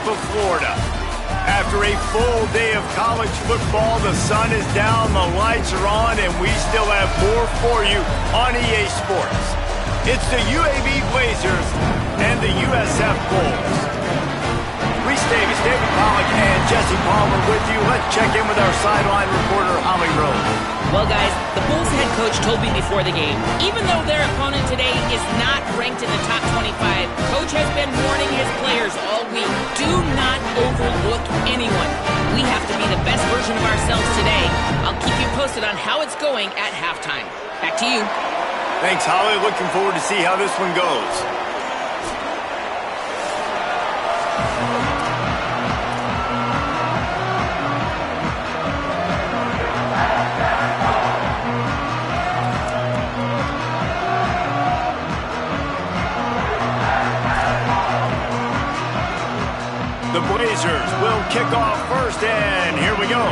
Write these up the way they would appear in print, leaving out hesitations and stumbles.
Tampa, Florida. After a full day of college football, the sun is down, the lights are on, and we still have more for you on EA Sports. It's the UAB Blazers and the USF Bulls. Reese Davis, David Pollack, and Jesse Palmer with you. Let's check in with our sideline reporter, Holly Rose. Well, guys, the Bulls head coach told me before the game, even though their opponent today is not ranked in the top 25, Coach has been warning his players all week, do not overlook anyone. We have to be the best version of ourselves today. I'll keep you posted on how it's going at halftime. Back to you. Thanks, Holly. Looking forward to see how this one goes. The Blazers will kick off first, and here we go.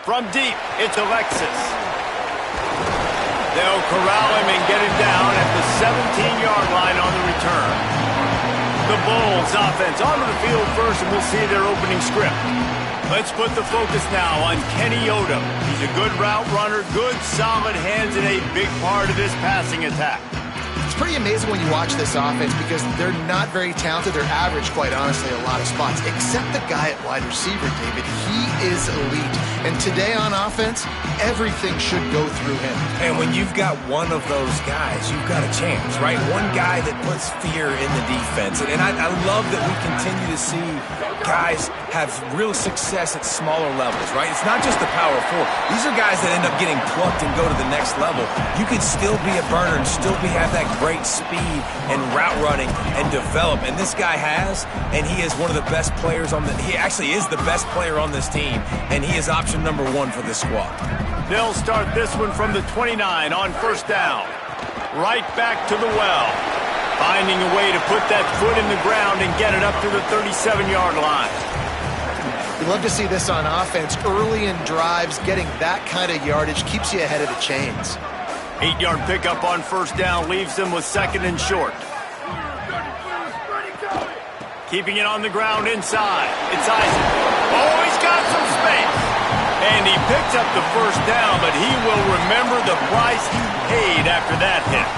From deep, it's Alexis. They'll corral him and get him down at the 17-yard line on the return. The Bulls offense onto the field first, and we'll see their opening script. Let's put the focus now on Kenny Odom. He's a good route runner, good solid hands, and a big part of this passing attack. It's pretty amazing when you watch this offense because they're not very talented. They're average, quite honestly, a lot of spots, except the guy at wide receiver, David. He is elite. And today on offense, everything should go through him. And when you've got one of those guys, you've got a chance, right? One guy that puts fear in the defense. And I love that we continue to see guys have real success at smaller levels, right? It's not just the power four. These are guys that end up getting plucked and go to the next level. You could still be a burner and still have that great speed and route running and develop. And this guy has, and he is one of the best players on he actually is the best player on this team, and he is option number one for this squad. They'll start this one from the 29 on first down. Right back to the well. Finding a way to put that foot in the ground and get it up to the 37-yard line. You love to see this on offense. Early in drives, getting that kind of yardage keeps you ahead of the chains. 8-yard pickup on first down leaves them with second and short. Keeping it on the ground inside. It's Isaac. Oh, he's got some space. And he picks up the first down, but he will remember the price he paid after that hit.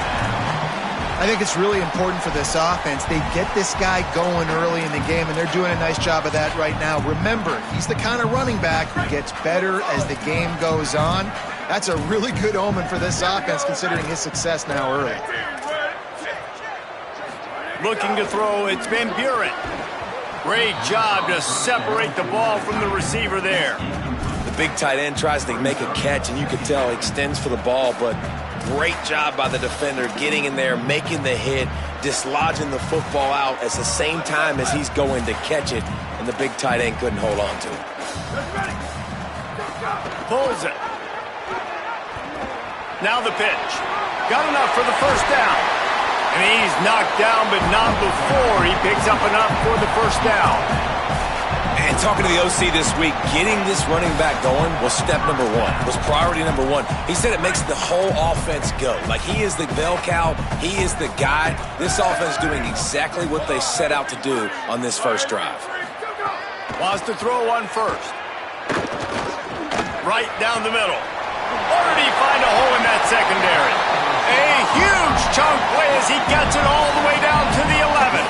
I think it's really important for this offense. They get this guy going early in the game, and they're doing a nice job of that right now. Remember, he's the kind of running back who gets better as the game goes on. That's a really good omen for this offense, considering his success now early. Looking to throw, it's Van Buren. Great job to separate the ball from the receiver there. The big tight end tries to make a catch, and you can tell he extends for the ball, but great job by the defender getting in there, making the hit, dislodging the football out at the same time as he's going to catch it, and the big tight end couldn't hold on to it. Pulls it. Now the pitch. Got enough for the first down. And he's knocked down, but not before he picks up enough for the first down. And talking to the OC this week, getting this running back going was step number one, was priority number one. He said it makes the whole offense go. Like, he is the bell cow, he is the guy. This offense doing exactly what they set out to do on this first drive. Wants to throw one first. Right down the middle. Or did he find a hole in that secondary? A huge chunk play as he gets it all the way down to the 11.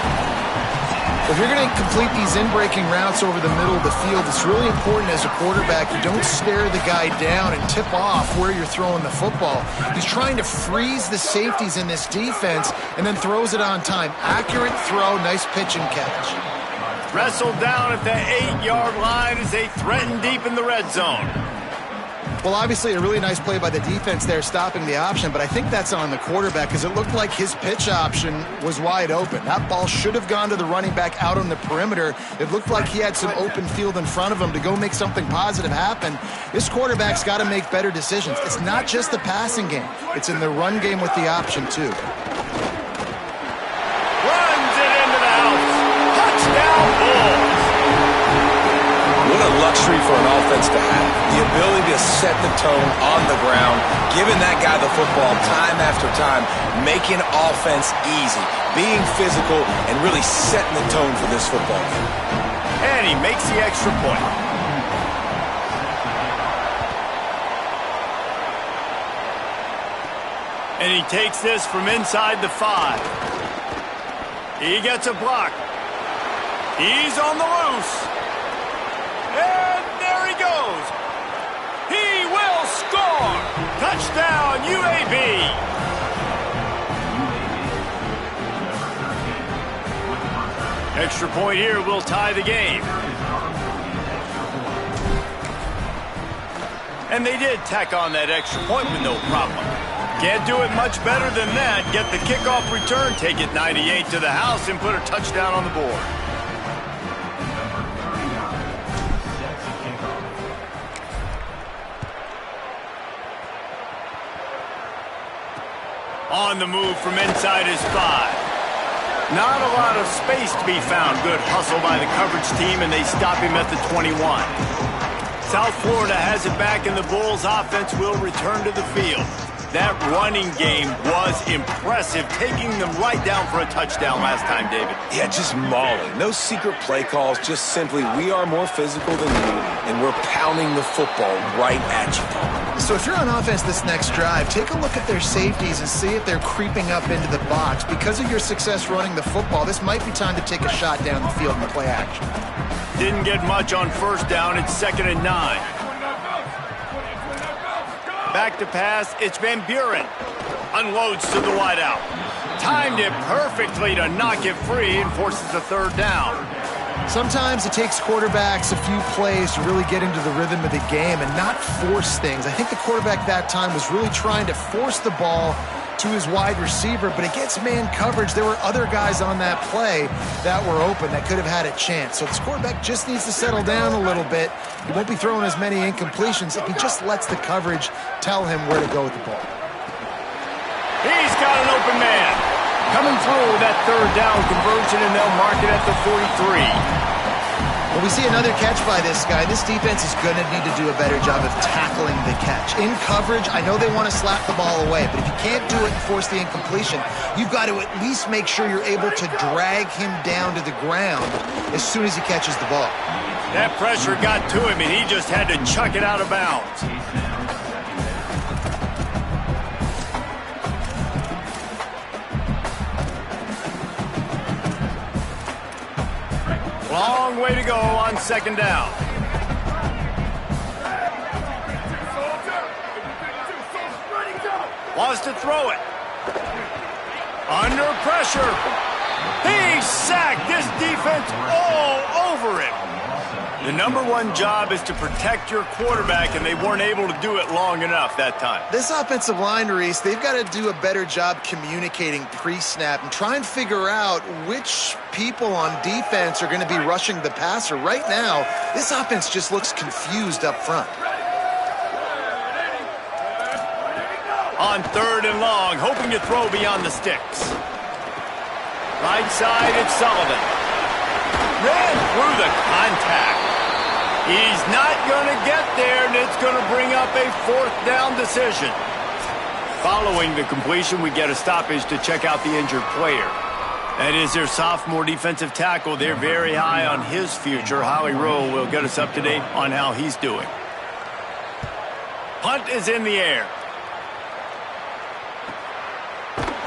If you're going to complete these in-breaking routes over the middle of the field, it's really important as a quarterback you don't stare the guy down and tip off where you're throwing the football. He's trying to freeze the safeties in this defense and then throws it on time. Accurate throw, nice pitch and catch. Wrestled down at the 8-yard line as they threaten deep in the red zone. Well, obviously a really nice play by the defense there stopping the option, but I think that's on the quarterback because it looked like his pitch option was wide open. That ball should have gone to the running back out on the perimeter. It looked like he had some open field in front of him to go make something positive happen. This quarterback's got to make better decisions. It's not just the passing game. It's in the run game with the option, too. Runs it into the house. Touchdown, Bulls. What a a luxury for an offense to have. The ability to set the tone on the ground, giving that guy the football time after time, making offense easy, being physical, and really setting the tone for this football game. And he makes the extra point. And he takes this from inside the 5. He gets a block. He's on the loose. And there he goes. He will score. Touchdown, UAB. Extra point here will tie the game. And they did tack on that extra point with no problem. Can't do it much better than that. Get the kickoff return, take it 98 to the house, and put a touchdown on the board. On the move from inside his 5. Not a lot of space to be found. Good hustle by the coverage team, and they stop him at the 21. South Florida has it back, and the Bulls offense will return to the field. That running game was impressive, taking them right down for a touchdown last time, David. Yeah, just mauling. No secret play calls, just simply we are more physical than you, and we're pounding the football right at you. So if you're on offense this next drive, take a look at their safeties and see if they're creeping up into the box. Because of your success running the football, this might be time to take a shot down the field in the play action. Didn't get much on first down. It's 2nd and 9. Back to pass, it's Van Buren. Unloads to the wideout. Timed it perfectly to knock it free and forces a 3rd down. Sometimes it takes quarterbacks a few plays to really get into the rhythm of the game and not force things. I think the quarterback that time was really trying to force the ball to his wide receiver, but against man coverage, there were other guys on that play that were open that could have had a chance. So this quarterback just needs to settle down a little bit. He won't be throwing as many incompletions if he just lets the coverage tell him where to go with the ball. He's got an open man. Coming through that 3rd down conversion, and they'll mark it at the 43. Well, we see another catch by this guy. This defense is going to need to do a better job of tackling the catch. In coverage, I know they want to slap the ball away, but if you can't do it and force the incompletion, you've got to at least make sure you're able to drag him down to the ground as soon as he catches the ball. That pressure got to him, and he just had to chuck it out of bounds. Long way to go on 2nd down. Wants to throw it. Under pressure. He's sacked. This defense all over him. The #1 job is to protect your quarterback, and they weren't able to do it long enough that time. This offensive line, Reese, they've got to do a better job communicating pre-snap and try and figure out which people on defense are going to be rushing the passer. Right now, this offense just looks confused up front. On 3rd and long, hoping to throw beyond the sticks. Right side, it's Sullivan. Ran through the contact. He's not going to get there, and it's going to bring up a 4th down decision. Following the completion, we get a stoppage to check out the injured player. That is their sophomore defensive tackle. They're very high on his future. Howie Rowe will get us up to date on how he's doing. Punt is in the air.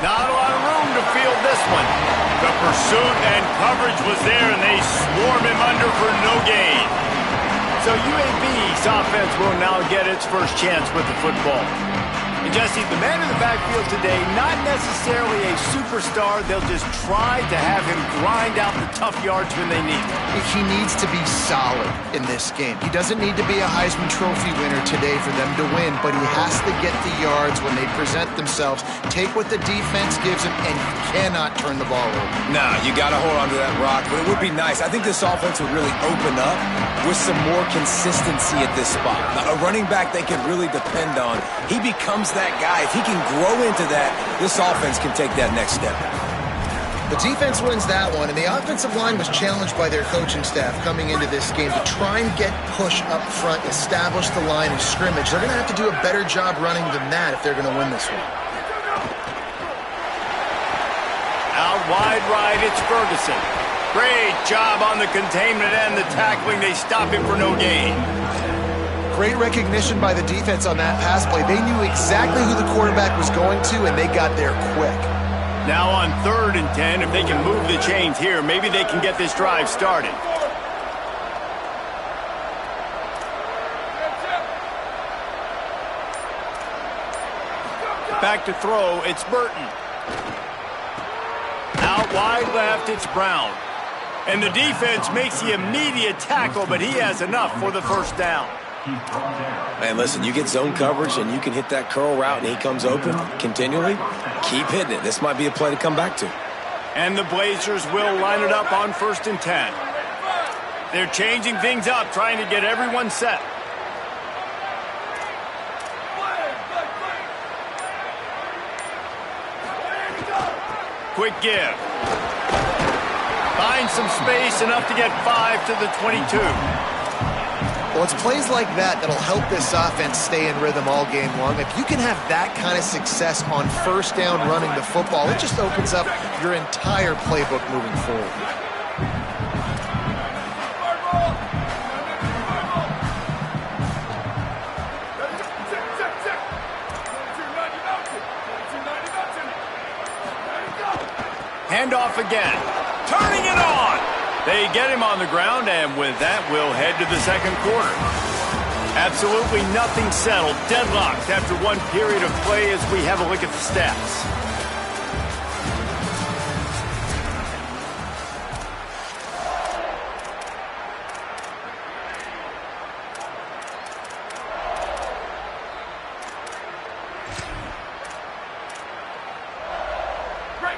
Not a lot of room to field this one. The pursuit and coverage was there, and they swarm him under for no gain. So UAB's offense will now get its first chance with the football. And Jesse, the man in the backfield today, not necessarily a superstar. They'll just try to have him grind out the tough yards when they need it. He needs to be solid in this game. He doesn't need to be a Heisman Trophy winner today for them to win, but he has to get the yards when they present themselves. Take what the defense gives him, and he cannot turn the ball over. No, you got to hold on to that rock, but it would be nice. I think this offense would really open up with some more consistency at this spot. Now, a running back they can really depend on. He becomes that guy. If he can grow into that, this offense can take that next step. The defense wins that one, and the offensive line was challenged by their coaching staff coming into this game to try and get push up front, establish the line of scrimmage. They're going to have to do a better job running than that if they're going to win this one. Out wide right, it's Ferguson. Great job on the containment and the tackling. They stop him for no gain. Great recognition by the defense on that pass play. They knew exactly who the quarterback was going to, and they got there quick. Now on 3rd and 10, if they can move the chains here, maybe they can get this drive started. Back to throw, it's Burton. Out wide left, it's Brown. And the defense makes the immediate tackle, but he has enough for the first down. Man, listen, you get zone coverage and you can hit that curl route and he comes open continually. Keep hitting it. This might be a play to come back to. And the Blazers will line it up on 1st and 10. They're changing things up, trying to get everyone set. Quick give. Finds some space, enough to get 5 to the 22. Well, it's plays like that that'll help this offense stay in rhythm all game long. If you can have that kind of success on 1st down running the football, it just opens up your entire playbook moving forward. Handoff again. Turning it on. They get him on the ground, and with that, we'll head to the 2nd quarter. Absolutely nothing settled. Deadlocked after one period of play as we have a look at the stats.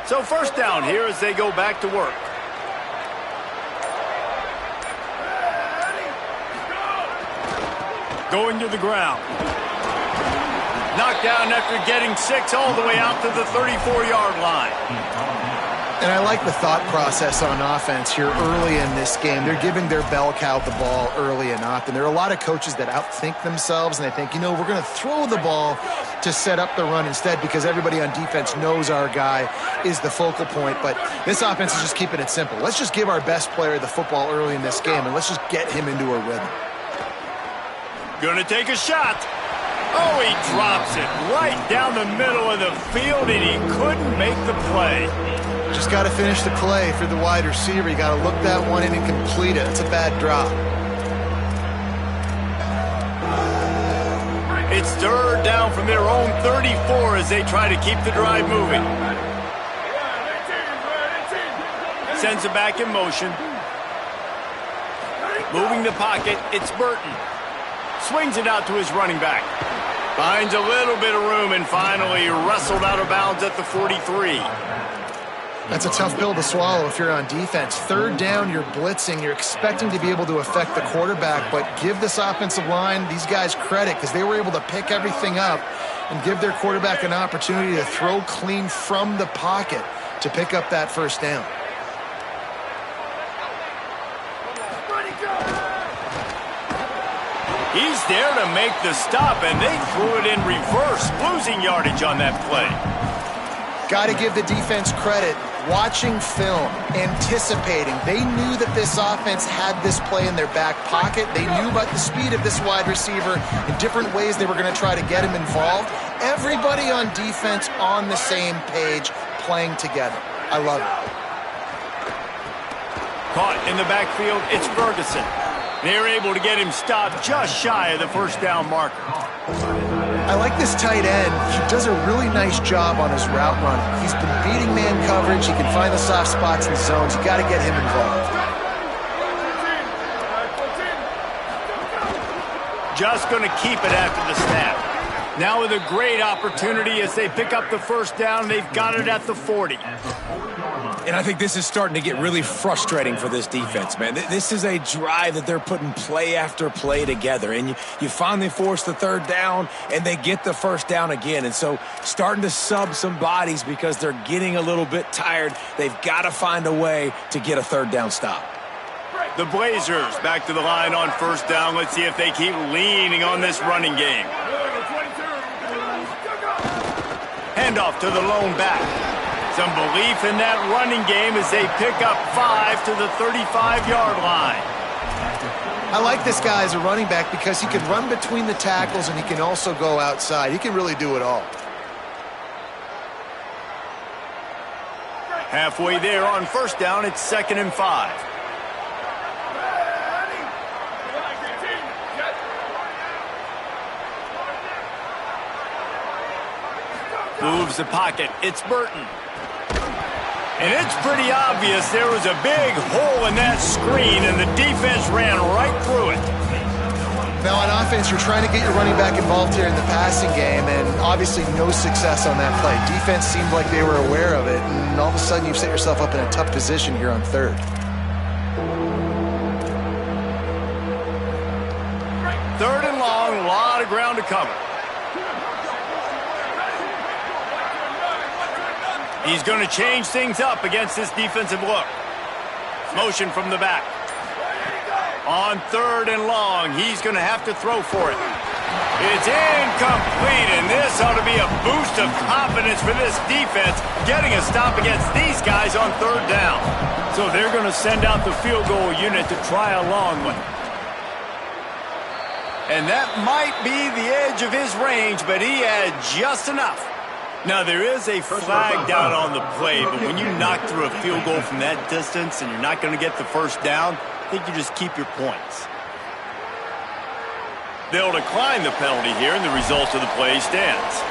So 1st down here as they go back to work. Going to the ground. Knocked down after getting 6 all the way out to the 34-yard line. And I like the thought process on offense here early in this game. They're giving their bell cow the ball early and often. There are a lot of coaches that outthink themselves, and they think, you know, we're going to throw the ball to set up the run instead because everybody on defense knows our guy is the focal point. But this offense is just keeping it simple. Let's just give our best player the football early in this game, and let's just get him into a rhythm. Gonna take a shot. Oh, he drops it right down the middle of the field, and he couldn't make the play. Just got to finish the play for the wide receiver. You got to look that one in and complete it. It's a bad drop. It's 3rd down from their own 34 as they try to keep the drive moving. Sends it back in motion. Moving the pocket, it's Burton. Swings it out to his running back. Finds a little bit of room and finally wrestled out of bounds at the 43. That's a tough pill to swallow if you're on defense. 3rd down, you're blitzing. You're expecting to be able to affect the quarterback, but give this offensive line, these guys, credit because they were able to pick everything up and give their quarterback an opportunity to throw clean from the pocket to pick up that 1st down. He's there to make the stop, and they threw it in reverse, losing yardage on that play. Got to give the defense credit. Watching film, anticipating. They knew that this offense had this play in their back pocket. They knew about the speed of this wide receiver in different ways they were going to try to get him involved. Everybody on defense on the same page, playing together. I love it. Caught in the backfield, it's Ferguson. They're able to get him stopped just shy of the 1st down marker. I like this tight end. He does a really nice job on his route running. He's been beating man coverage. He can find the soft spots and zones. You got to get him involved. Just going to keep it after the snap. Now with a great opportunity as they pick up the first down. They've got it at the 40. And I think this is starting to get really frustrating for this defense, man. This is a drive that they're putting play after play together. And you finally force the third down, and they get the first down again. And so starting to sub some bodies because they're getting a little bit tired. They've got to find a way to get a third down stop. The Blazers back to the line on first down. Let's see if they keep leaning on this running game. Handoff to the lone back. Some belief in that running game as they pick up 5 to the 35-yard line. I like this guy as a running back because he can run between the tackles and he can also go outside. He can really do it all. Halfway there on first down, it's 2nd and 5. Moves the pocket. It's Burton. And it's pretty obvious there was a big hole in that screen, and the defense ran right through it. Now, on offense, you're trying to get your running back involved here in the passing game, and obviously no success on that play. Defense seemed like they were aware of it, and all of a sudden you've set yourself up in a tough position here on third. Third and long, a lot of ground to cover. He's going to change things up against this defensive look. Motion from the back. On third and long, he's going to have to throw for it. It's incomplete, and this ought to be a boost of confidence for this defense, getting a stop against these guys on third down. So they're going to send out the field goal unit to try a long one. And that might be the edge of his range, but he had just enough. Now, there is a flag down on the play, but when you knock through a field goal from that distance and you're not going to get the first down, I think you just keep your points. They'll decline the penalty here, and the result of the play stands.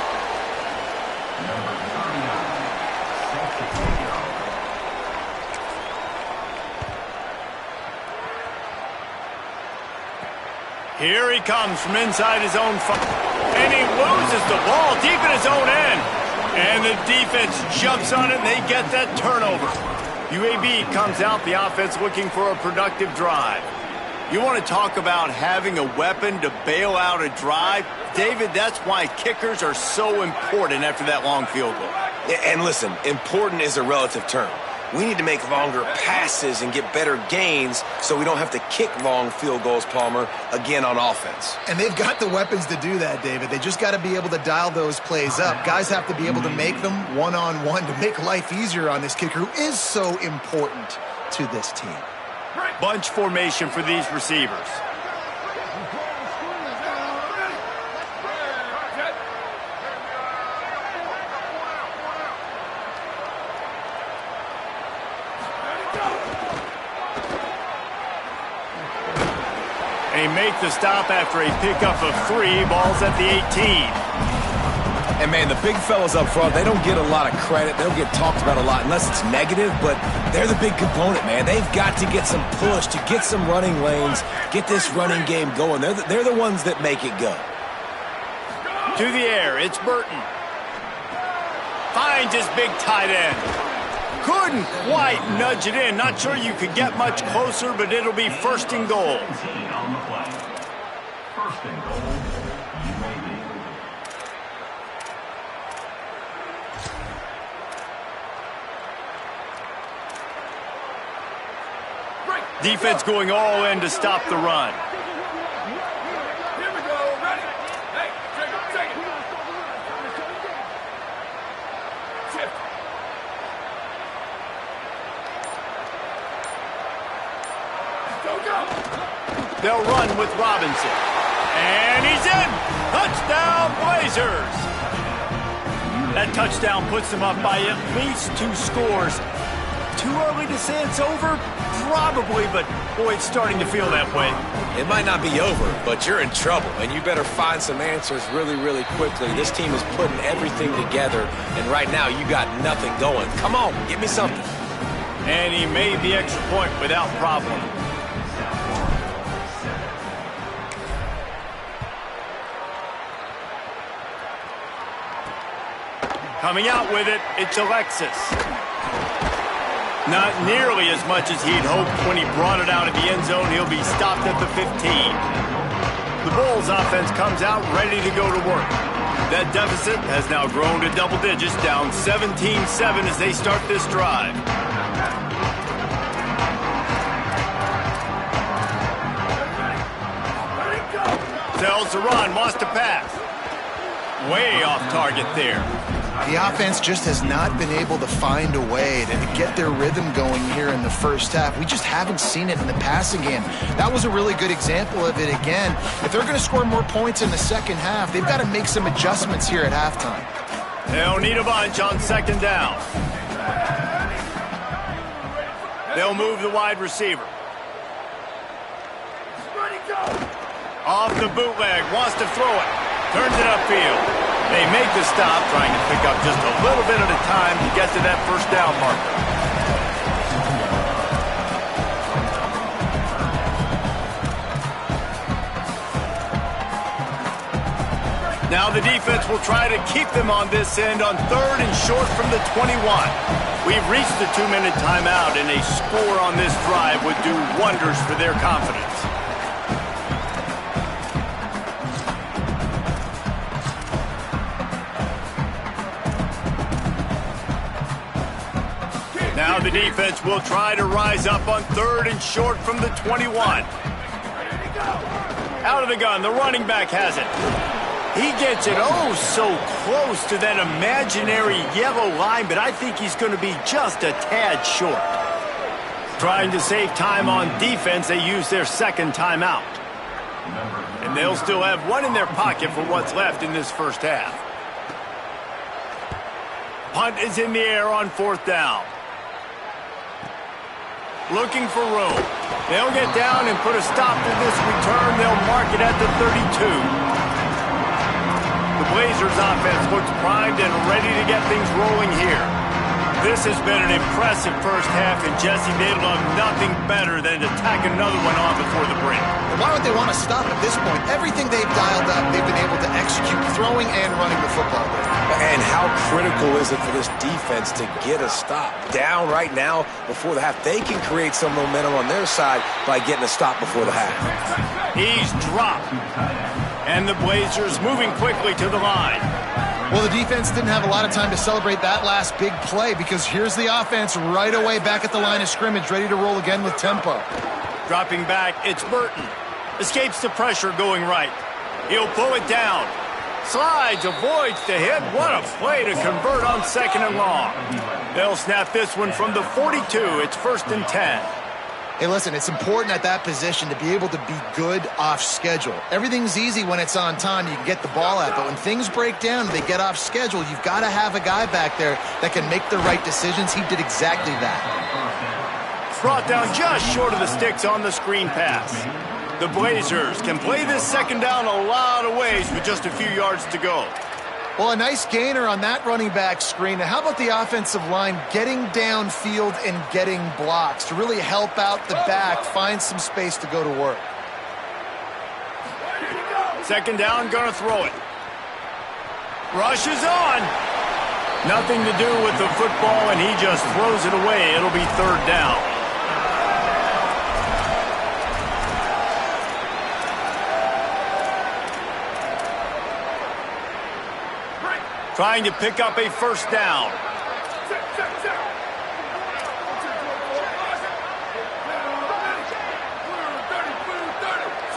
Here he comes from inside his own 5, and he loses the ball deep in his own end. And the defense jumps on it, and they get that turnover. UAB comes out, the offense looking for a productive drive. You want to talk about having a weapon to bail out a drive? David, that's why kickers are so important after that long field goal. And listen, important is a relative term. We need to make longer passes and get better gains so we don't have to kick long field goals, Palmer, again on offense. And they've got the weapons to do that, David. They just got to be able to dial those plays up. Guys have to be able to make them one-on-one to make life easier on this kicker who is so important to this team. Bunch formation for these receivers. They make the stop after a pickup of 3. Ball's at the 18. And, man, the big fellas up front, they don't get a lot of credit. They don't get talked about a lot unless it's negative, but they're the big component, man. They've got to get some push, to get some running lanes, get this running game going. They're the ones that make it go. To the air, it's Burton. Finds his big tight end. Couldn't quite nudge it in. Not sure you could get much closer, but it'll be 1st and goal. Defense going all in to stop the run. Here we go, ready? Hey, take it. Shift. Go. They'll run with Robinson. And he's in! Touchdown, Blazers! That touchdown puts them up by at least 2 scores. Too early to say it's over? Probably, but boy, it's starting to feel that way. It might not be over, but you're in trouble, and you better find some answers really, really quickly. This team is putting everything together, and right now you got nothing going. Come on, give me something. And he made the extra point without problem. Coming out with it, it's Alexis. Not nearly as much as he'd hoped when he brought it out of the end zone. He'll be stopped at the 15. The Bulls offense comes out ready to go to work. That deficit has now grown to double digits, down 17-7 as they start this drive. Tells to run, wants to pass. Way off target there. The offense just has not been able to find a way to get their rhythm going here in the first half. We just haven't seen it in the passing game. That was a really good example of it again. If they're going to score more points in the second half, they've got to make some adjustments here at halftime. They'll need a bunch on second down. They'll move the wide receiver. Off the bootleg, wants to throw it. Turns it upfield. They make the stop, trying to pick up just a little bit at a time to get to that first down marker. Now the defense will try to keep them on this end on third and short from the 21. We've reached the 2-minute timeout, and a score on this drive would do wonders for their confidence. Now the defense will try to rise up on third and short from the 21. Out of the gun, the running back has it. He gets it oh so close to that imaginary yellow line, but I think he's going to be just a tad short. Trying to save time on defense, they use their second timeout. And they'll still have one in their pocket for what's left in this first half. Punt is in the air on fourth down. Looking for room. They'll get down and put a stop to this return. They'll mark it at the 32. The Blazers offense looks primed and ready to get things rolling here. This has been an impressive first half, and Jesse, they'd love nothing better than to tack another one on before the break. Why would they want to stop at this point? Everything they've dialed up, they've been able to execute, throwing and running the football. And how critical is it for this defense to get a stop? Down right now before the half. They can create some momentum on their side by getting a stop before the half. He's dropped. And the Blazers moving quickly to the line. Well, the defense didn't have a lot of time to celebrate that last big play because here's the offense right away back at the line of scrimmage, ready to roll again with tempo. Dropping back, it's Burton. Escapes the pressure going right. He'll pull it down. Slides, avoids the hit. What a play to convert on second and long. They'll snap this one from the 42. It's 1st and 10. Hey, listen, it's important at that position to be able to be good off schedule. Everything's easy when it's on time. You can get the ball out. But when things break down and they get off schedule, you've got to have a guy back there that can make the right decisions. He did exactly that. Brought down just short of the sticks on the screen pass. The Blazers can play this second down a lot of ways with just a few yards to go. Well, a nice gainer on that running back screen. Now, how about the offensive line getting downfield and getting blocks to really help out the back, find some space to go to work? Second down, gonna throw it. Rush is on. Nothing to do with the football, and he just throws it away. It'll be third down. Trying to pick up a first down.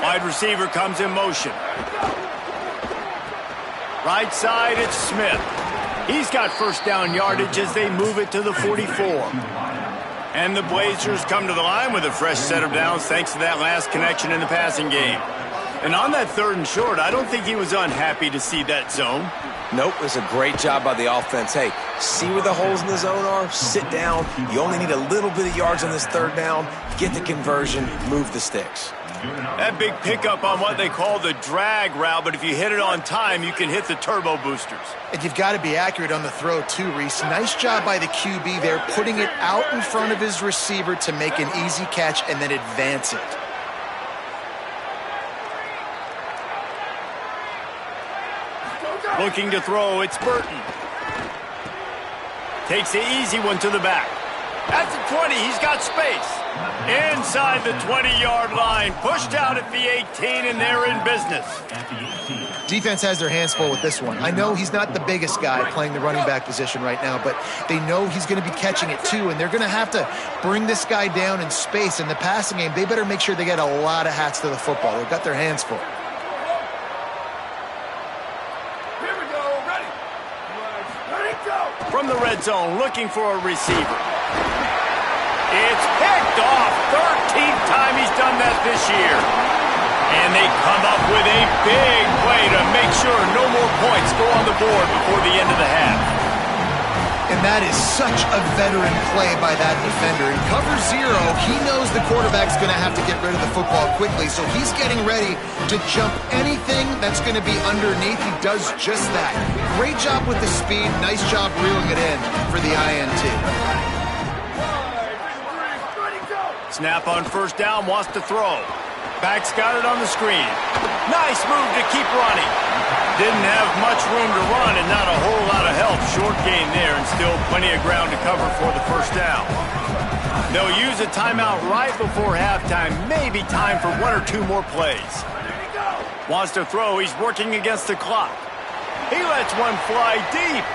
Wide receiver comes in motion. Right side, it's Smith. He's got first down yardage as they move it to the 44. And the Blazers come to the line with a fresh set of downs thanks to that last connection in the passing game. And on that third and short, I don't think he was unhappy to see that zone. Nope, it's a great job by the offense. Hey, see where the holes in the zone are? Sit down. You only need a little bit of yards on this third down. Get the conversion. Move the sticks. That big pickup on what they call the drag route, but if you hit it on time, you can hit the turbo boosters. And you've got to be accurate on the throw too, Reese. Nice job by the QB there, putting it out in front of his receiver to make an easy catch and then advance it. Looking to throw, it's Burton. Takes the easy one to the back. At the 20, he's got space. Inside the 20-yard line. Pushed out at the 18, and they're in business. Defense has their hands full with this one. I know he's not the biggest guy playing the running back position right now, but they know he's going to be catching it too, and they're going to have to bring this guy down in space. In the passing game, they better make sure they get a lot of hats to the football. They've got their hands full. Here we go. Ready. Ready, go. From the red zone, looking for a receiver. It's picked off. 13th time he's done that this year. And they come up with a big play to make sure no more points go on the board before the end of the half. And that is such a veteran play by that defender. In cover 0, he knows the quarterback's going to have to get rid of the football quickly, so he's getting ready to jump anything that's going to be underneath. He does just that. Great job with the speed. Nice job reeling it in for the INT. Snap on first down, wants to throw. Back's got it on the screen. Nice move to keep running. Didn't have much room to run and not a whole lot of help. Short gain there and still plenty of ground to cover for the first down. They'll use a timeout right before halftime. Maybe time for 1 or 2 more plays. Wants to throw. He's working against the clock. He lets one fly deep.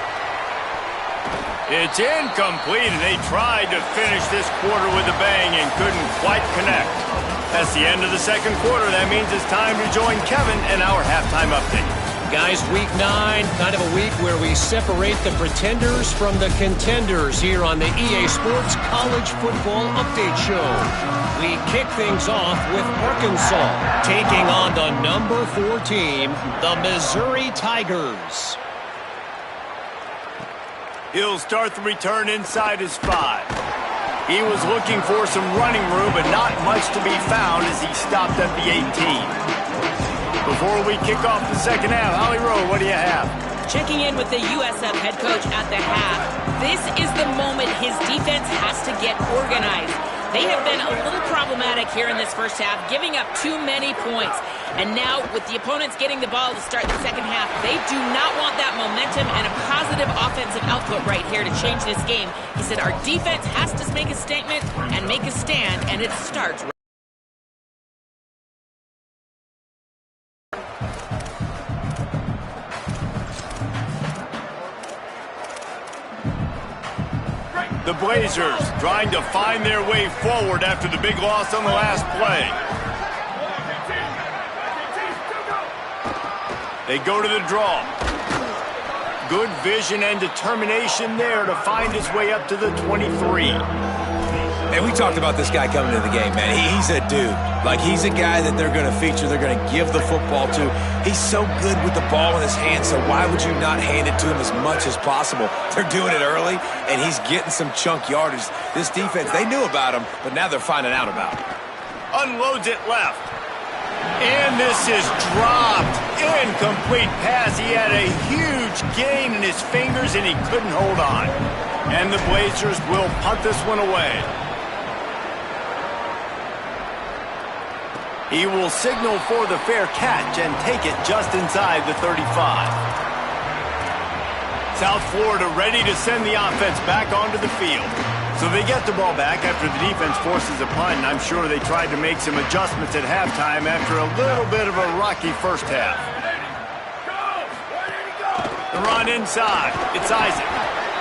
It's incomplete, and they tried to finish this quarter with a bang and couldn't quite connect. That's the end of the second quarter. That means it's time to join Kevin in our halftime update. Guys, week 9, kind of a week where we separate the pretenders from the contenders here on the EA Sports College Football Update Show. We kick things off with Arkansas taking on the number 4 team, the Missouri Tigers. He'll start the return inside his 5. He was looking for some running room, but not much to be found as he stopped at the 18. Before we kick off the second half, Holly Rowe, what do you have? Checking in with the USF head coach at the half. This is the moment his defense has to get organized. They have been a little problematic here in this first half, giving up too many points. And now, with the opponents getting the ball to start the second half, they do not want that momentum and a positive offensive output right here to change this game. He said our defense has to make a statement and make a stand, and it starts right. The Blazers trying to find their way forward after the big loss on the last play. They go to the draw. Good vision and determination there to find his way up to the 23. And we talked about this guy coming into the game, man. He's a dude. Like, he's a guy that they're going to feature, they're going to give the football to. He's so good with the ball in his hands, so why would you not hand it to him as much as possible? They're doing it early, and he's getting some chunk yardage. This defense, they knew about him, but now they're finding out about him. Unloads it left. And this is dropped. Incomplete pass. He had a huge gain in his fingers, and he couldn't hold on. And the Blazers will punt this one away. He will signal for the fair catch and take it just inside the 35. South Florida ready to send the offense back onto the field. So they get the ball back after the defense forces a punt, and I'm sure they tried to make some adjustments at halftime after a little bit of a rocky first half. The run inside. It's Isaac.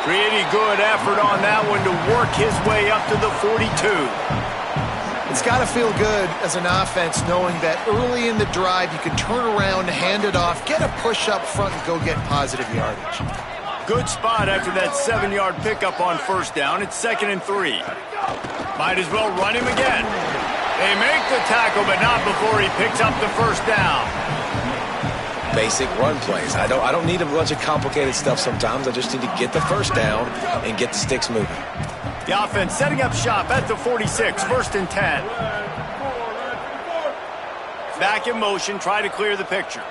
Pretty good effort on that one to work his way up to the 42. It's got to feel good as an offense knowing that early in the drive you can turn around, hand it off, get a push up front, and go get positive yardage. Good spot after that 7-yard pickup on first down. It's 2nd and 3. Might as well run him again. They make the tackle, but not before he picks up the first down. Basic run plays. I don't need a bunch of complicated stuff sometimes. I just need to get the first down and get the sticks moving. The offense setting up shop at the 46, 1st and 10. Back in motion, try to clear the picture.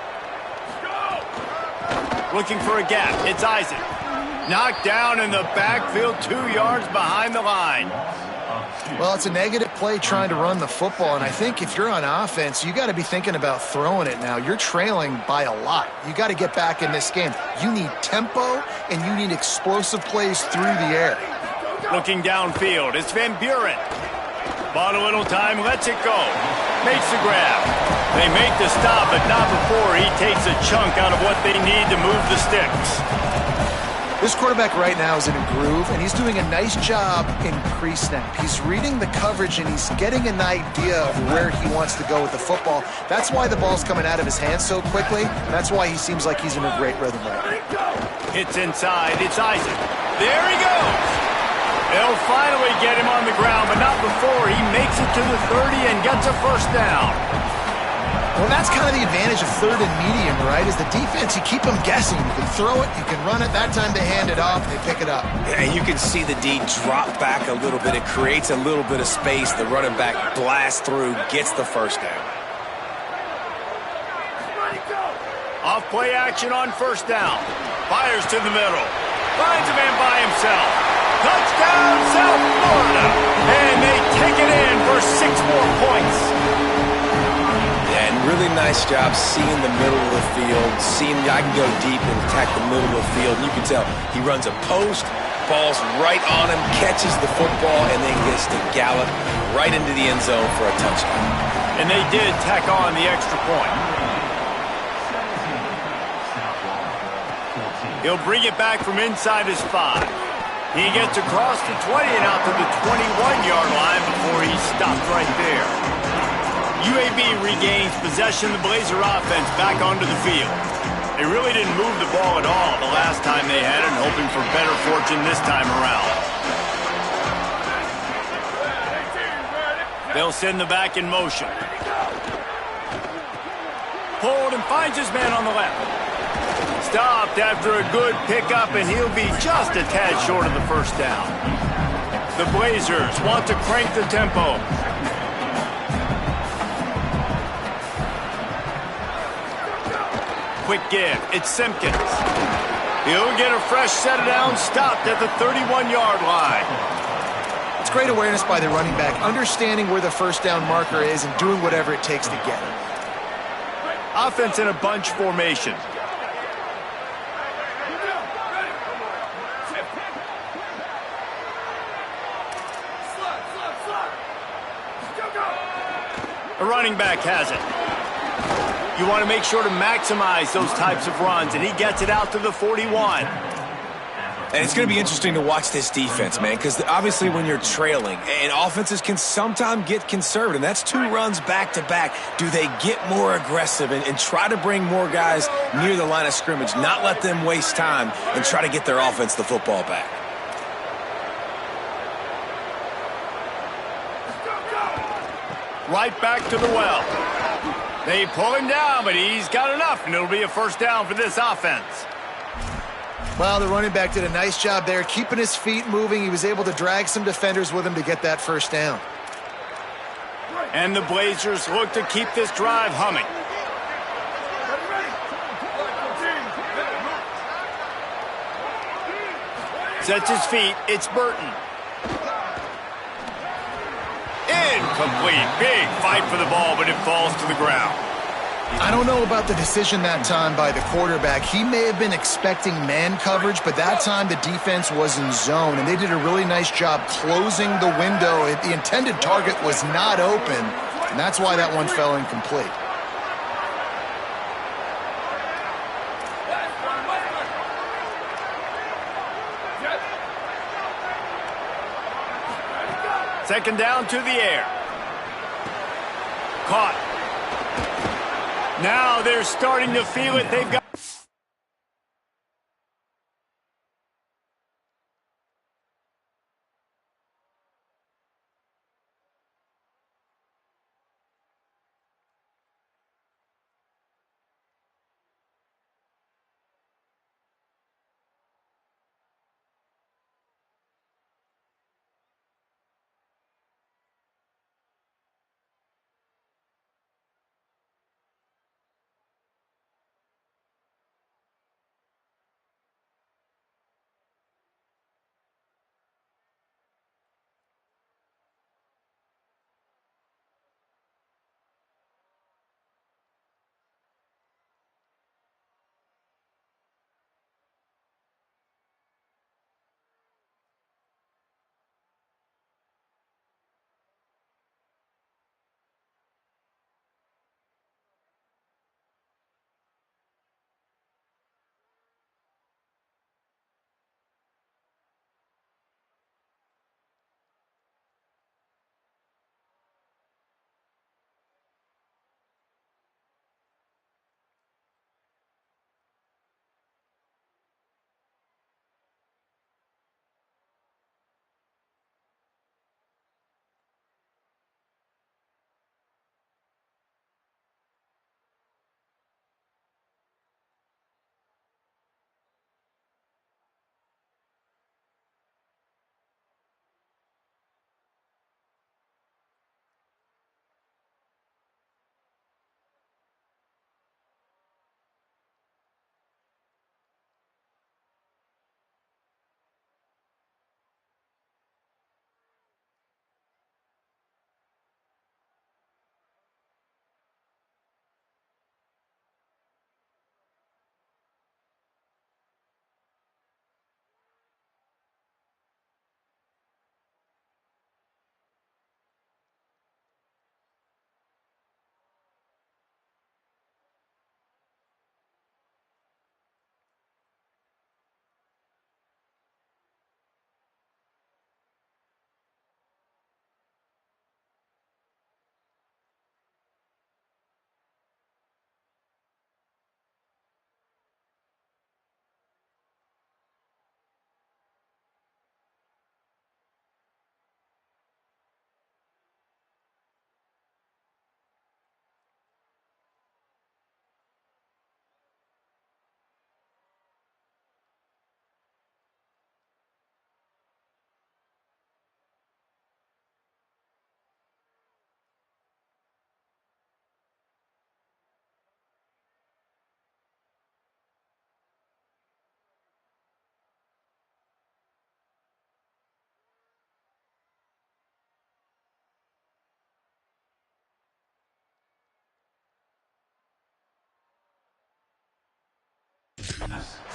Looking for a gap. It's Isaac. Knocked down in the backfield, 2 yards behind the line. Well, it's a negative play trying to run the football, and I think if you're on offense, you got to be thinking about throwing it now. You're trailing by a lot. You got to get back in this game. You need tempo, and you need explosive plays through the air. Looking downfield, it's Van Buren. Bought a little time, lets it go. Makes the grab. They make the stop, but not before he takes a chunk out of what they need to move the sticks. This quarterback right now is in a groove, and he's doing a nice job in pre-snap. He's reading the coverage, and he's getting an idea of where he wants to go with the football. That's why the ball's coming out of his hands so quickly. That's why he seems like he's in a great rhythm right now. Hits inside. It's Isaac. There he goes. They'll finally get him on the ground, but not before he makes it to the 30 and gets a first down. Well, that's kind of the advantage of third and medium, right? Is the defense, you keep them guessing. You can throw it, you can run it. That time they hand it off, they pick it up. Yeah, and you can see the D drop back a little bit. It creates a little bit of space. The running back blasts through, gets the first down. Off play action on first down. Fires to the middle. Finds a man by himself. Touchdown, South Florida. And they take it in for 6 more points. And really nice job seeing the middle of the field, seeing I can go deep and attack the middle of the field. And you can tell he runs a post, ball's right on him, catches the football, and then gets to gallop right into the end zone for a touchdown. And they did tack on the extra point. He'll bring it back from inside his 5. He gets across the 20 and out to the 21-yard line before he's stopped right there. UAB regains possession of the Blazer offense back onto the field. They really didn't move the ball at all the last time they had it, hoping for better fortune this time around. They'll send the back in motion. Pulled and finds his man on the left. Stopped after a good pickup, and he'll be just a tad short of the first down. The Blazers want to crank the tempo. Quick give. It's Simpkins. He'll get a fresh set down, stopped at the 31-yard line. It's great awareness by the running back, understanding where the first down marker is and doing whatever it takes to get it. Offense in a bunch formation. A running back has it. You want to make sure to maximize those types of runs, and he gets it out to the 41. And it's going to be interesting to watch this defense, man, because obviously when you're trailing, and offenses can sometimes get conservative, and that's 2 runs back-to-back. Do they get more aggressive and try to bring more guys near the line of scrimmage, not let them waste time, and try to get their offense the football back? Right back to the well. They pull him down, but he's got enough, and it'll be a first down for this offense. Well, the running back did a nice job there, keeping his feet moving. He was able to drag some defenders with him to get that first down. And the Blazers look to keep this drive humming. Sets his feet. It's Burton. Incomplete. Big fight for the ball, but it falls to the ground. I don't know about the decision that time by the quarterback. He may have been expecting man coverage, but that time the defense was in zone, and they did a really nice job closing the window. The intended target was not open, and that's why that one fell incomplete. Second down to the air. Caught. Now they're starting to feel it. They've got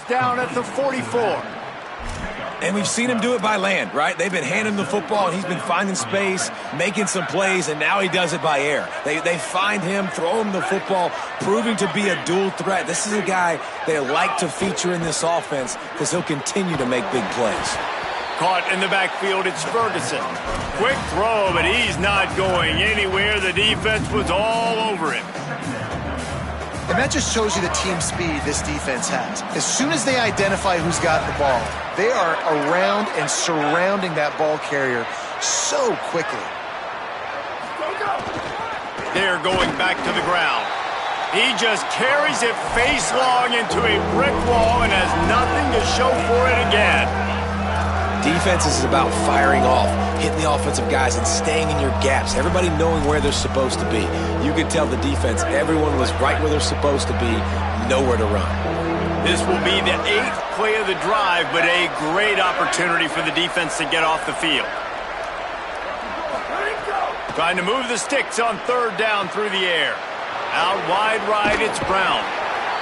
down at the 44. And we've seen him do it by land, right? They've been handing him the football, and he's been finding space, making some plays, and now he does it by air. They find him, throw him the football, proving to be a dual threat. This is a guy they like to feature in this offense because he'll continue to make big plays. Caught in the backfield, it's Ferguson. Quick throw, but he's not going anywhere. The defense was all over him. And that just shows you the team speed this defense has. As soon as they identify who's got the ball, they are around and surrounding that ball carrier so quickly. They're going back to the ground. He just carries it face long into a brick wall and has nothing to show for it again. Defense is about firing off, hitting the offensive guys, and staying in your gaps. Everybody knowing where they're supposed to be. You could tell the defense, everyone was right where they're supposed to be, nowhere to run. This will be the 8th play of the drive, but a great opportunity for the defense to get off the field. Trying to move the sticks on 3rd down through the air. Out wide right, it's Brown.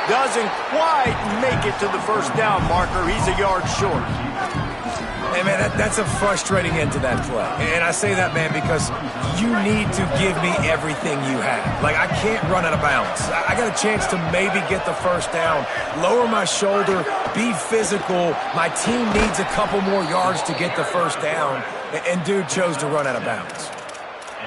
Doesn't quite make it to the 1st down marker. He's a yard short. Hey, man, that's a frustrating end to that play. And I say that, man, because you need to give me everything you have. Like, I can't run out of bounds. I got a chance to maybe get the 1st down, lower my shoulder, be physical. My team needs a couple more yards to get the 1st down. And dude chose to run out of bounds.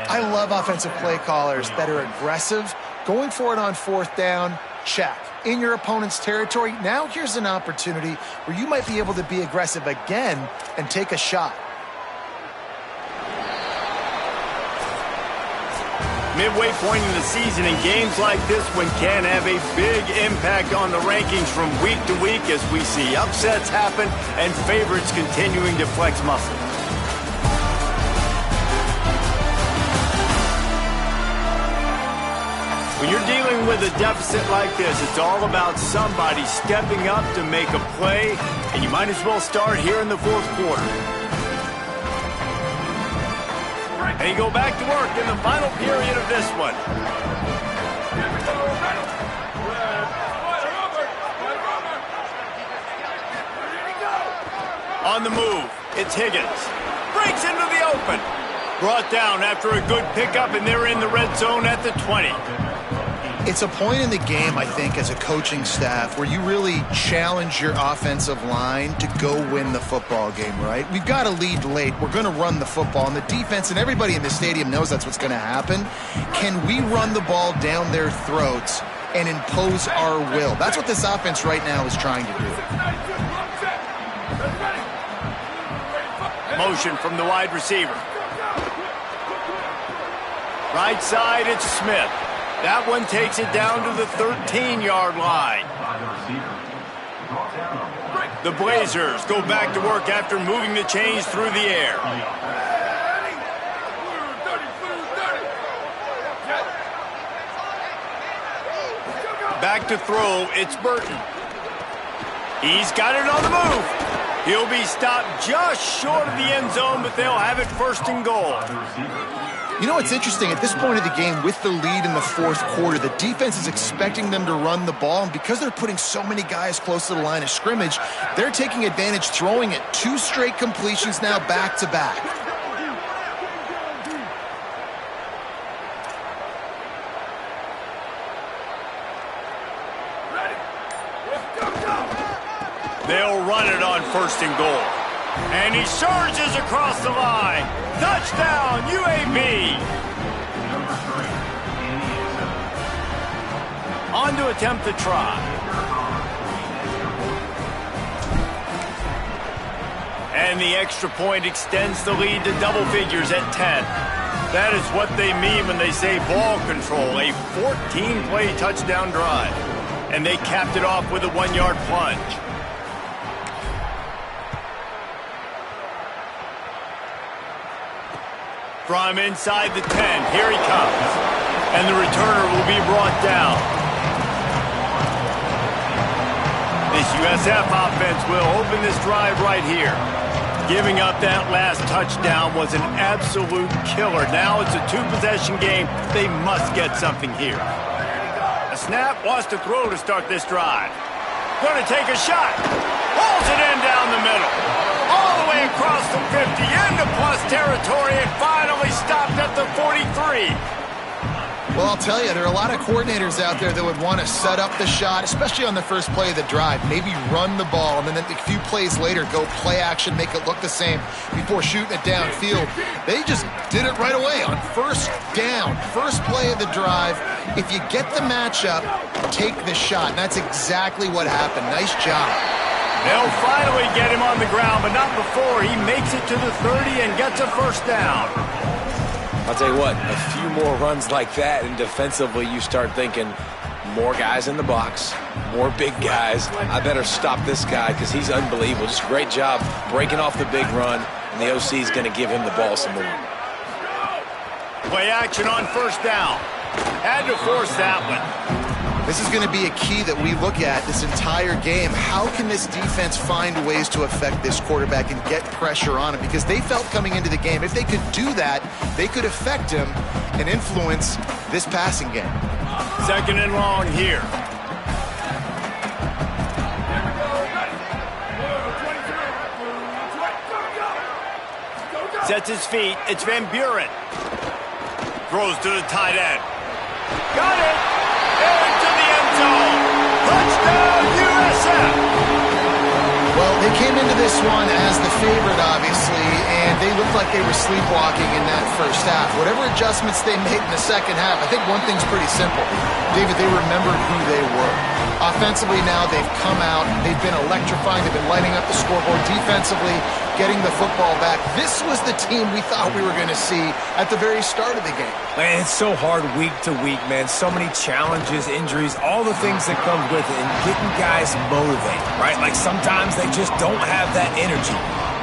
I love offensive play callers that are aggressive. Going for it on 4th down, check. In your opponent's territory, now here's an opportunity where you might be able to be aggressive again and take a shot. Midway point in the season, and games like this one can have a big impact on the rankings from week to week as we see upsets happen and favorites continuing to flex muscle. When you're dealing with a deficit like this, it's all about somebody stepping up to make a play, and you might as well start here in the 4th quarter. And you go back to work in the final period of this one. On the move, it's Higgins. Breaks into the open. Brought down after a good pickup, and they're in the red zone at the 20. It's a point in the game, I think, as a coaching staff where you really challenge your offensive line to go win the football game, right? We've got a lead late. We're going to run the football. And the defense and everybody in the stadium knows that's what's going to happen. Can we run the ball down their throats and impose our will? That's what this offense right now is trying to do. Motion from the wide receiver. Right side, it's Smith. That one takes it down to the 13-yard line. The Blazers go back to work after moving the chains through the air. Back to throw, it's Burton. He's got it on the move. He'll be stopped just short of the end zone, but they'll have it 1st and goal. You know what's interesting? At this point of the game, with the lead in the 4th quarter, the defense is expecting them to run the ball, and because they're putting so many guys close to the line of scrimmage, they're taking advantage, throwing it. 2 straight completions now back-to-back. They'll run it on 1st and goal. And he surges across the line. Touchdown, UAB. On to attempt the try. And the extra point extends the lead to double figures at 10. That is what they mean when they say ball control, a 14-play touchdown drive. And they capped it off with a 1-yard plunge. From inside the 10, here he comes. And the returner will be brought down. This USF offense will open this drive right here. Giving up that last touchdown was an absolute killer. Now it's a 2-possession game. They must get something here. A snap, wants to throw to start this drive. Going to take a shot. Pulls it in down the middle. All the way across the 50, into plus territory, and finally stopped at the 43. Well, I'll tell you, there are a lot of coordinators out there that would want to set up the shot, especially on the first play of the drive. Maybe run the ball, and then a few plays later, go play action, make it look the same before shooting it downfield. They just did it right away on first down, first play of the drive. If you get the matchup, take the shot, and that's exactly what happened. Nice job. They'll finally get him on the ground, but not before he makes it to the 30 and gets a first down. I'll tell you what, a few more runs like that, and defensively you start thinking, more guys in the box, more big guys. I better stop this guy because he's unbelievable. Just a great job breaking off the big run, and the OC is going to give him the ball some more. Play action on first down. Had to force that one. This is going to be a key that we look at this entire game. How can this defense find ways to affect this quarterback and get pressure on him? Because they felt coming into the game, if they could do that, they could affect him and influence this passing game. Second and long here. Sets his feet. It's Van Buren. Throws to the tight end. Got it. Into the end zone. Touchdown, USF. Well, they came into this one as the favorite, obviously, and they looked like they were sleepwalking in that first half. Whatever adjustments they made in the second half, I think one thing's pretty simple. David, they remembered who they were. Offensively now, they've come out. They've been electrifying. They've been lighting up the scoreboard. Defensively, getting the football back. This was the team we thought we were going to see at the very start of the game. Man, it's so hard week to week, man. So many challenges, injuries, all the things that come with it, and getting guys motivated, right? Like sometimes they just don't have that energy.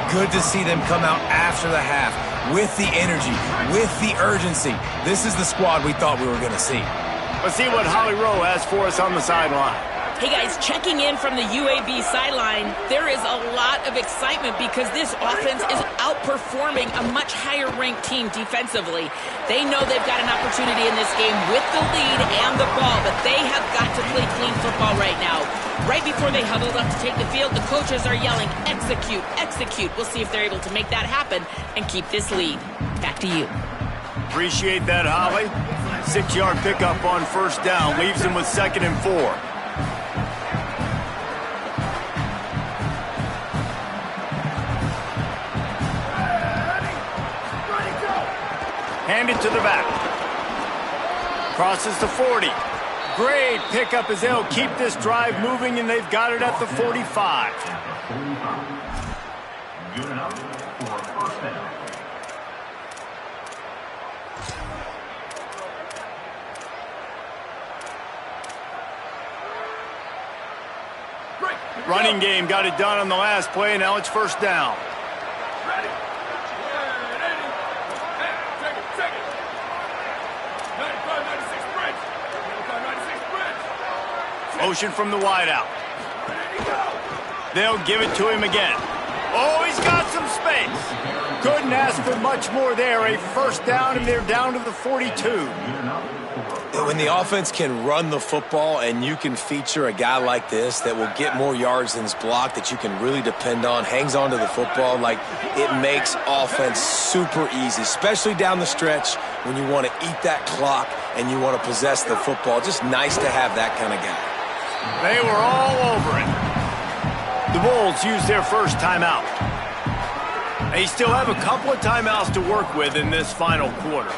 Good to see them come out after the half with the energy, with the urgency. This is the squad we thought we were going to see. Let's see what Holly Rowe has for us on the sideline. Hey guys, checking in from the UAB sideline, there is a lot of excitement because this offense is outperforming a much higher-ranked team defensively. They know they've got an opportunity in this game with the lead and the ball, but they have got to play clean football right now. Right before they huddled up to take the field, the coaches are yelling, execute, execute. We'll see if they're able to make that happen and keep this lead. Back to you. Appreciate that, Holly. 6-yard pickup on first down leaves him with 2nd and 4. Handed to the back. Crosses the 40. Great pickup as they'll keep this drive moving, and they've got it at the 45. Good enough for first down. Running game got it done on the last play, and now it's first down. Ready. Hey, check it. 95-96 bridge. 95-96 bridge. Motion from the wideout. They'll give it to him again. Oh, he's got some space. Couldn't ask for much more there. A first down, and they're down to the 42. When the offense can run the football and you can feature a guy like this that will get more yards than his block, that you can really depend on, hangs on to the football, like it makes offense super easy, especially down the stretch when you want to eat that clock and you want to possess the football. Just nice to have that kind of guy. They were all over it. The Bulls used their first timeout. They still have a couple of timeouts to work with in this final quarter.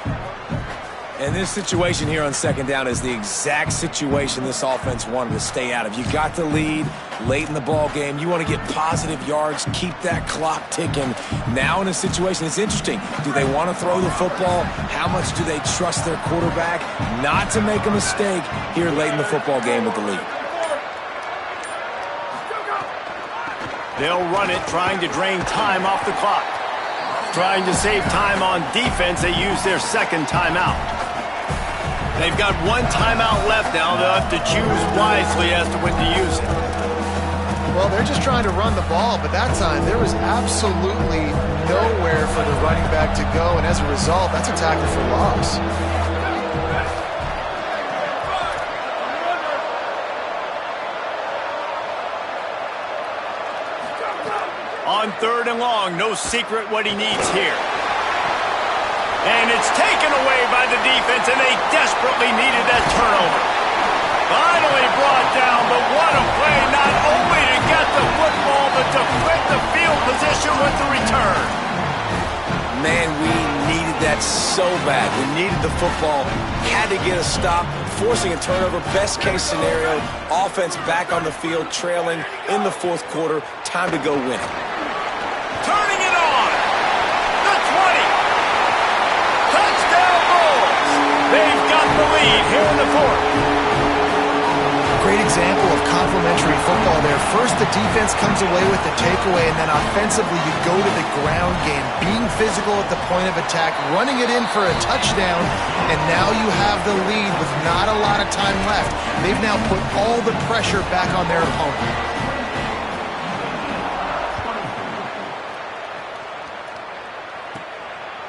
And this situation here on second down is the exact situation this offense wanted to stay out of. You got the lead late in the ball game. You want to get positive yards, keep that clock ticking. Now in a situation, it's interesting. Do they want to throw the football? How much do they trust their quarterback not to make a mistake here late in the football game with the lead? They'll run it, trying to drain time off the clock. Trying to save time on defense, they use their second timeout. They've got one timeout left now. They'll have to choose wisely as to when to use it. Well, they're just trying to run the ball, but that time there was absolutely nowhere for the running back to go, and as a result, that's a tackle for loss. 3rd and long. No secret what he needs here. And it's taken away by the defense, and they desperately needed that turnover. Finally brought down, but what a play, not only to get the football, but to flip the field position with the return. Man, we needed that so bad. We needed the football, had to get a stop, forcing a turnover. Best case scenario, offense back on the field, trailing in the 4th quarter. Time to go win it. Turning it on. The 20. Touchdown Bulls. They've got the lead here in the 4th. Great example of complementary football there. First, the defense comes away with the takeaway, and then offensively, you go to the ground game, being physical at the point of attack, running it in for a touchdown, and now you have the lead with not a lot of time left. They've now put all the pressure back on their opponent.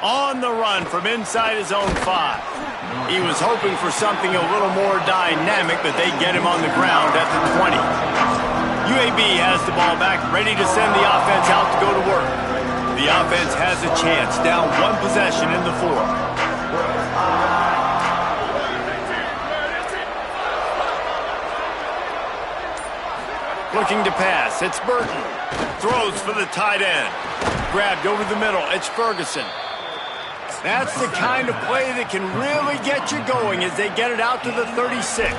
On the run from inside his own 5. He was hoping for something a little more dynamic, but they get him on the ground at the 20. UAB has the ball back, ready to send the offense out to go to work. The offense has a chance, down 1 possession in the 4th. Looking to pass, it's Burton. Throws for the tight end. Grabbed over the middle, it's Ferguson. That's the kind of play that can really get you going as they get it out to the 36.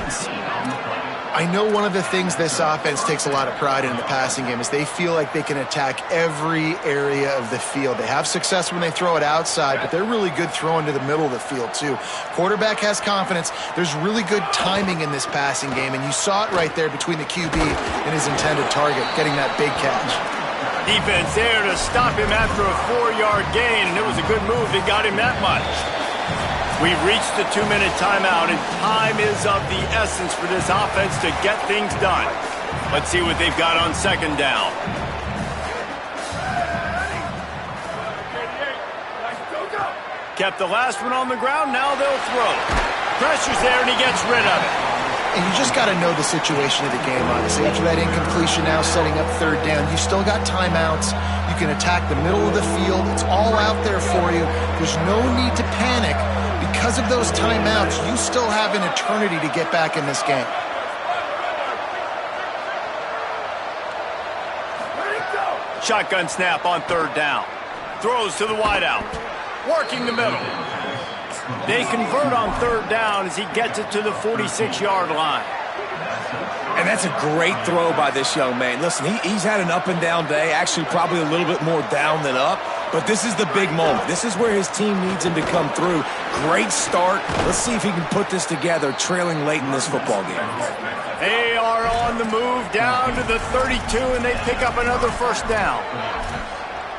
I know one of the things this offense takes a lot of pride in the passing game is they feel like they can attack every area of the field. They have success when they throw it outside, but they're really good throwing to the middle of the field too. Quarterback has confidence. There's really good timing in this passing game, and you saw it right there between the QB and his intended target, getting that big catch. Defense there to stop him after a 4-yard gain, and it was a good move that got him that much. We've reached the 2-minute timeout, and time is of the essence for this offense to get things done. Let's see what they've got on 2nd down. Kept the last one on the ground, now they'll throw. Pressure's there, and he gets rid of it. And you just got to know the situation of the game, honestly. After that incompletion, now setting up 3rd down, you still got timeouts. You can attack the middle of the field. It's all out there for you. There's no need to panic. Because of those timeouts, you still have an eternity to get back in this game. Shotgun snap on 3rd down. Throws to the wideout. Working the middle. They convert on 3rd down as he gets it to the 46-yard line. And that's a great throw by this young man. Listen, he's had an up-and-down day, actually probably a little bit more down than up, but this is the big moment. This is where his team needs him to come through. Great start. Let's see if he can put this together, trailing late in this football game. They are on the move down to the 32, and they pick up another 1st down.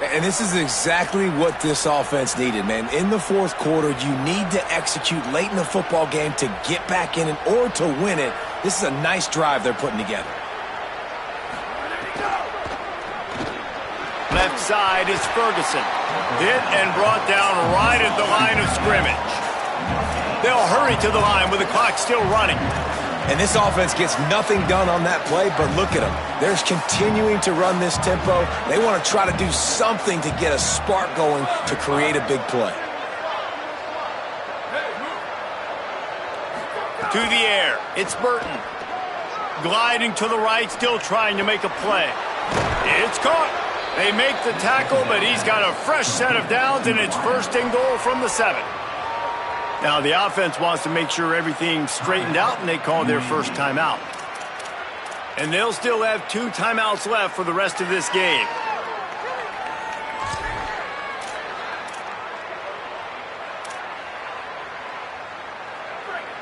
And this is exactly what this offense needed, man. In the 4th quarter, you need to execute late in the football game to get back in it or to win it. This is a nice drive they're putting together. Left side is Ferguson. Hit and brought down right at the line of scrimmage. They'll hurry to the line with the clock still running. And this offense gets nothing done on that play, but look at them. They're continuing to run this tempo. They want to try to do something to get a spark going to create a big play. To the air, it's Burton. Gliding to the right, still trying to make a play. It's caught. They make the tackle, but he's got a fresh set of downs, and it's 1st and goal from the 7. Now, the offense wants to make sure everything's straightened out, and they call their 1st timeout. And they'll still have 2 timeouts left for the rest of this game.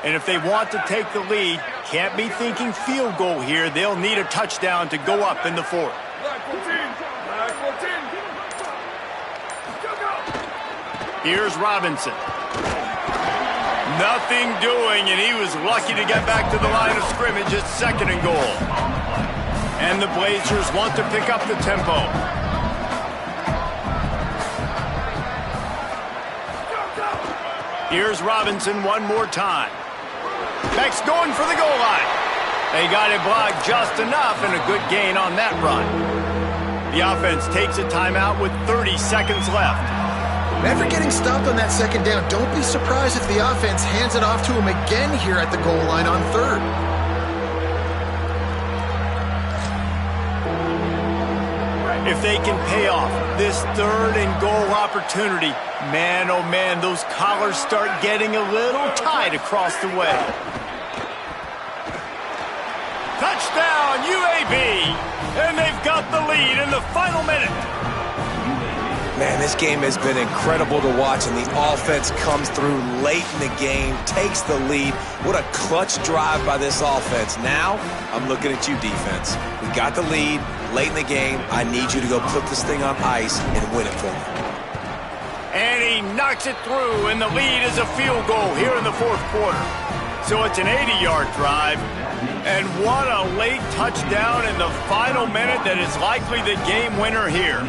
And if they want to take the lead, can't be thinking field goal here. They'll need a touchdown to go up in the 4th. Here's Robinson. Nothing doing, and he was lucky to get back to the line of scrimmage at 2nd and goal. And the Blazers want to pick up the tempo. Here's Robinson one more time. Beck's going for the goal line. They got it blocked just enough, and a good gain on that run. The offense takes a timeout with 30 seconds left. After getting stopped on that second down, don't be surprised if the offense hands it off to him again here at the goal line on third. If they can pay off this third and goal opportunity, man, oh man, those collars start getting a little tight across the way. Touchdown, UAB! And they've got the lead in the final minute. Man, this game has been incredible to watch, and the offense comes through late in the game, takes the lead. What a clutch drive by this offense. Now, I'm looking at you, defense. We got the lead late in the game. I need you to go put this thing on ice and win it for me. And he knocks it through, and the lead is a field goal here in the fourth quarter. So it's an 80-yard drive, and what a late touchdown in the final minute that is likely the game winner here.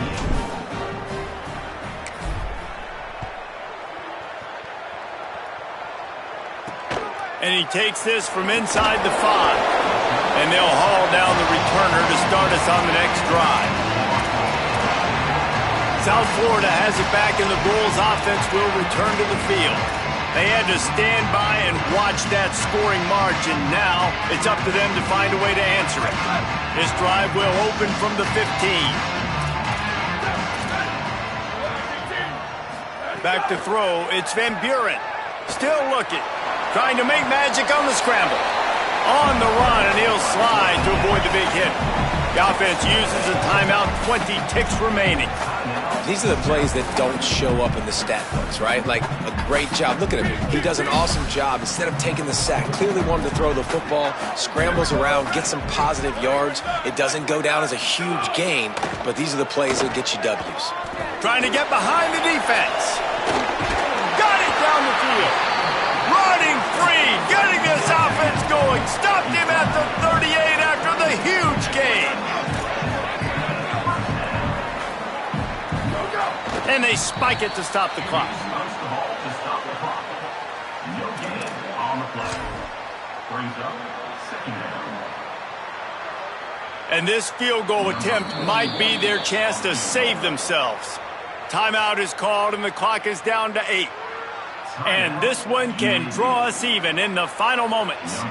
And he takes this from inside the 5. And they'll haul down the returner to start us on the next drive. South Florida has it back, and the Bulls offense will return to the field. They had to stand by and watch that scoring march, and now it's up to them to find a way to answer it. This drive will open from the 15. Back to throw, it's Van Buren. Still looking. Trying to make magic on the scramble. On the run, and he'll slide to avoid the big hit. The offense uses a timeout, 20 ticks remaining. These are the plays that don't show up in the stat books, right? Like a great job. Look at him. He does an awesome job. Instead of taking the sack, clearly wanted to throw the football, scrambles around, get some positive yards. It doesn't go down as a huge gain, but these are the plays that get you W's. Trying to get behind the defense. Got it down the field. Running free, getting this offense going. Stopped him at the 38 after the huge gain. And they spike it to stop the clock. Runs the ball to stop the clock. No gain on the play. Brings up second down. And this field goal attempt might be their chance to save themselves. Timeout is called, and the clock is down to 8. And this one can draw us even in the final moments.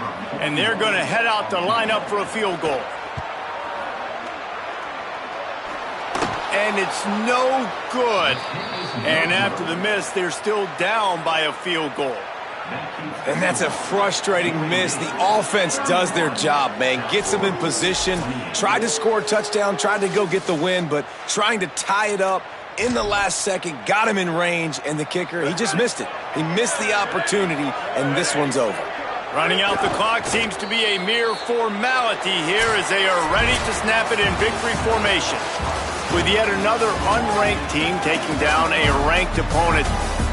And they're going to head out to line up for a field goal. And it's no good. And after the miss, they're still down by a field goal. And that's a frustrating miss. The offense does their job, man. Gets them in position, tried to score a touchdown, tried to go get the win, but trying to tie it up in the last second, got him in range, and the kicker, he just missed it. He missed the opportunity, and this one's over. Running out the clock seems to be a mere formality here as they are ready to snap it in victory formation. With yet another unranked team taking down a ranked opponent,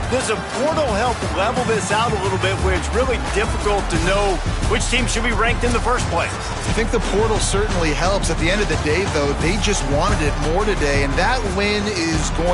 does a portal help level this out a little bit where it's really difficult to know which team should be ranked in the first place? I think the portal certainly helps. At the end of the day, though, they just wanted it more today, and that win is going